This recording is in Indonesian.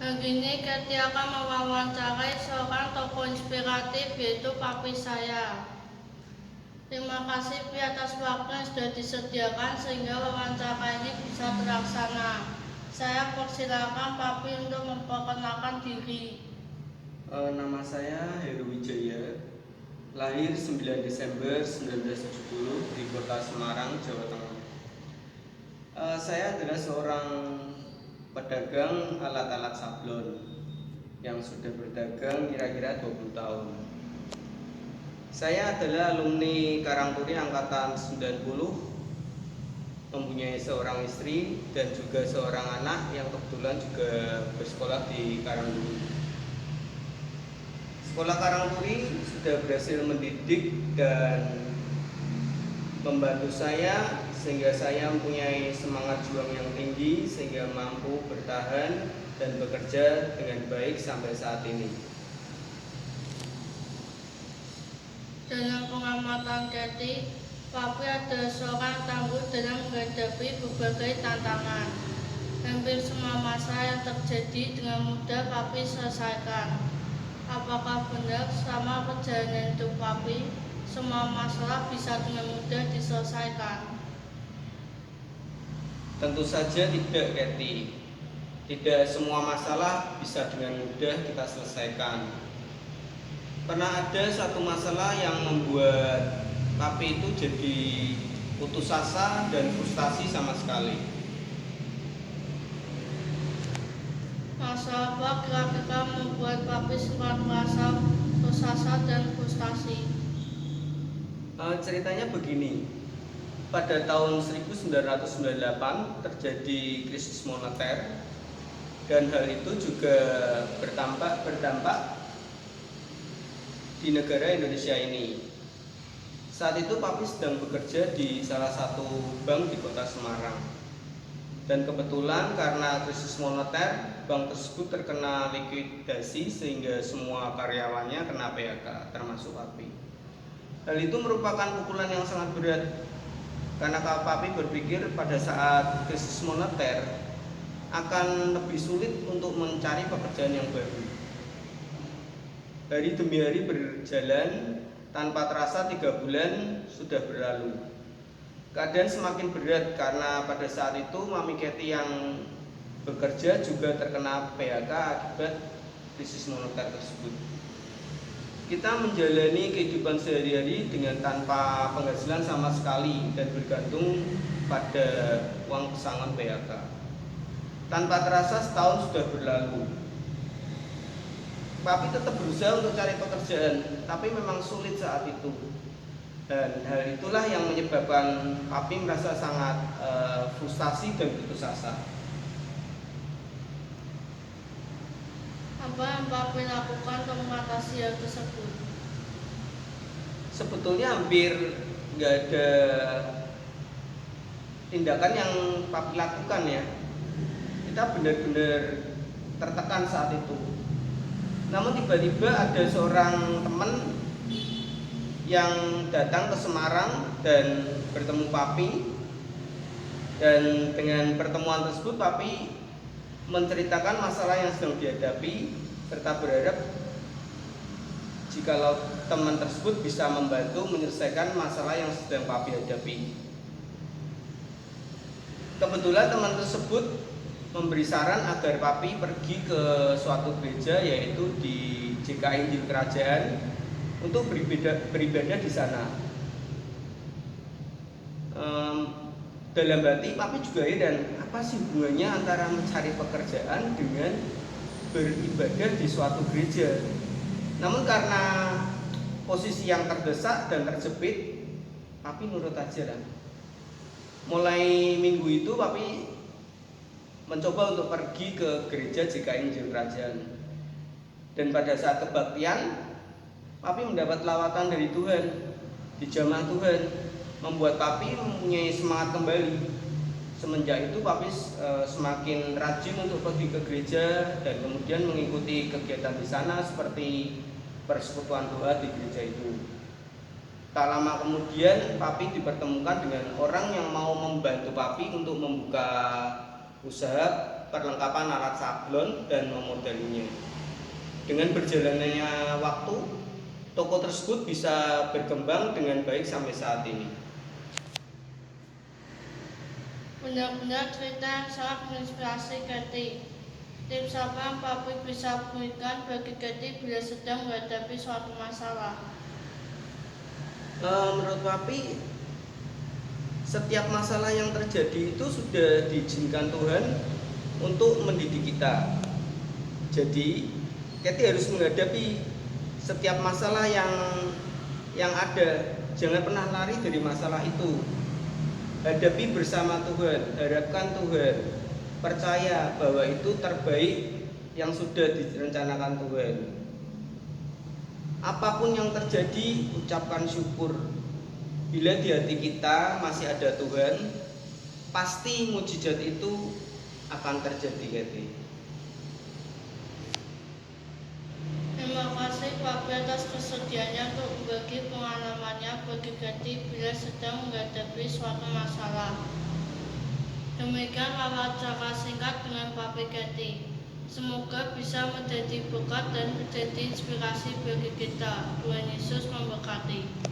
Hari ini Kathy akan mewawancarai seorang tokoh inspiratif yaitu papi saya. Terima kasih Pi atas waktu yang sudah disediakan sehingga wawancara ini bisa terlaksana. Saya persilakan Papi untuk memperkenalkan diri. Nama saya Heru Wijaya, lahir 9 Desember 1970 di kota Semarang, Jawa Tengah. Saya adalah seorang pedagang alat-alat sablon yang sudah berdagang kira-kira 20 tahun. Saya adalah alumni Karangturi angkatan 90, mempunyai seorang istri dan juga seorang anak yang kebetulan juga bersekolah di Karangturi. Sekolah Karangturi sudah berhasil mendidik dan membantu saya sehingga saya mempunyai semangat juang yang tinggi sehingga mampu bertahan dan bekerja dengan baik sampai saat ini. Dalam pengamatan Kathy, Papi adalah seorang tangguh dalam menghadapi berbagai tantangan. Hampir semua masalah yang terjadi dengan mudah Papi selesaikan. Apakah benar selama perjalanan hidup Papi, semua masalah bisa dengan mudah diselesaikan? Tentu saja tidak, Kathy. Tidak semua masalah bisa dengan mudah kita selesaikan. Pernah ada satu masalah yang membuat Papi itu jadi putus asa dan frustasi sama sekali. Masalah apa kira-kira membuat Papi sempat merasa putus asa dan frustasi? Ceritanya begini, pada tahun 1998 terjadi krisis moneter dan hal itu juga berdampak di negara Indonesia ini. Saat itu Papi sedang bekerja di salah satu bank di kota Semarang. Dan kebetulan karena krisis moneter, bank tersebut terkena likuidasi sehingga semua karyawannya kena PHK, termasuk Papi. Hal itu merupakan pukulan yang sangat berat karena Papi berpikir pada saat krisis moneter akan lebih sulit untuk mencari pekerjaan yang baru. Hari demi hari berjalan, tanpa terasa 3 bulan sudah berlalu. Keadaan semakin berat karena pada saat itu Mami Kathy yang bekerja juga terkena PHK akibat krisis moneter tersebut. Kita menjalani kehidupan sehari-hari dengan tanpa penghasilan sama sekali dan bergantung pada uang pesangon PHK. Tanpa terasa setahun sudah berlalu. Papi tetap berusaha untuk cari pekerjaan, tapi memang sulit saat itu. Dan hal itulah yang menyebabkan Papi merasa sangat frustasi dan putus asa. Apa yang Papi lakukan untuk mengatasi hal tersebut? Sebetulnya hampir nggak ada tindakan yang Papi lakukan ya. Kita benar-benar tertekan saat itu. Namun tiba-tiba ada seorang teman yang datang ke Semarang dan bertemu Papi, dan dengan pertemuan tersebut Papi menceritakan masalah yang sedang dihadapi serta berharap jikalau teman tersebut bisa membantu menyelesaikan masalah yang sedang Papi hadapi. Kebetulan teman tersebut memberi saran agar Papi pergi ke suatu gereja yaitu di JKI Injil Kerajaan untuk beribadah di sana. Dalam hati Papi juga heran, apa sih hubungannya antara mencari pekerjaan dengan beribadah di suatu gereja. Namun karena posisi yang terdesak dan terjepit, Papi nurut aja lah. Mulai minggu itu Papi mencoba untuk pergi ke gereja JKI Injil Kerajaan. Dan pada saat kebaktian, Papi mendapat lawatan dari Tuhan, dijamah Tuhan, membuat Papi mempunyai semangat kembali. Semenjak itu Papi semakin rajin untuk pergi ke gereja dan kemudian mengikuti kegiatan di sana seperti persekutuan doa di gereja itu. Tak lama kemudian Papi dipertemukan dengan orang yang mau membantu Papi untuk membuka usaha perlengkapan alat sablon dan memodalinya. Dengan berjalannya waktu, toko tersebut bisa berkembang dengan baik sampai saat ini. Benar-benar cerita yang sangat menginspirasi Kathy. Tips apa yang Papi bisa berikan bagi Kathy bila sedang menghadapi suatu masalah? Menurut Papi, setiap masalah yang terjadi itu sudah diizinkan Tuhan untuk mendidik kita. Jadi, Kathy harus menghadapi setiap masalah yang ada. Jangan pernah lari dari masalah itu. Hadapi bersama Tuhan, harapkan Tuhan. Percaya bahwa itu terbaik yang sudah direncanakan Tuhan. Apapun yang terjadi, ucapkan syukur. Bila di hati kita masih ada Tuhan, pasti mujizat itu akan terjadi, Kathy. Terima kasih Papi atas kesediaannya untuk berbagi pengalamannya bagi Kathy bila sedang menghadapi suatu masalah. Demikian wawancara singkat dengan Papi Kathy. Semoga bisa menjadi berkat dan menjadi inspirasi bagi kita. Tuhan Yesus memberkati.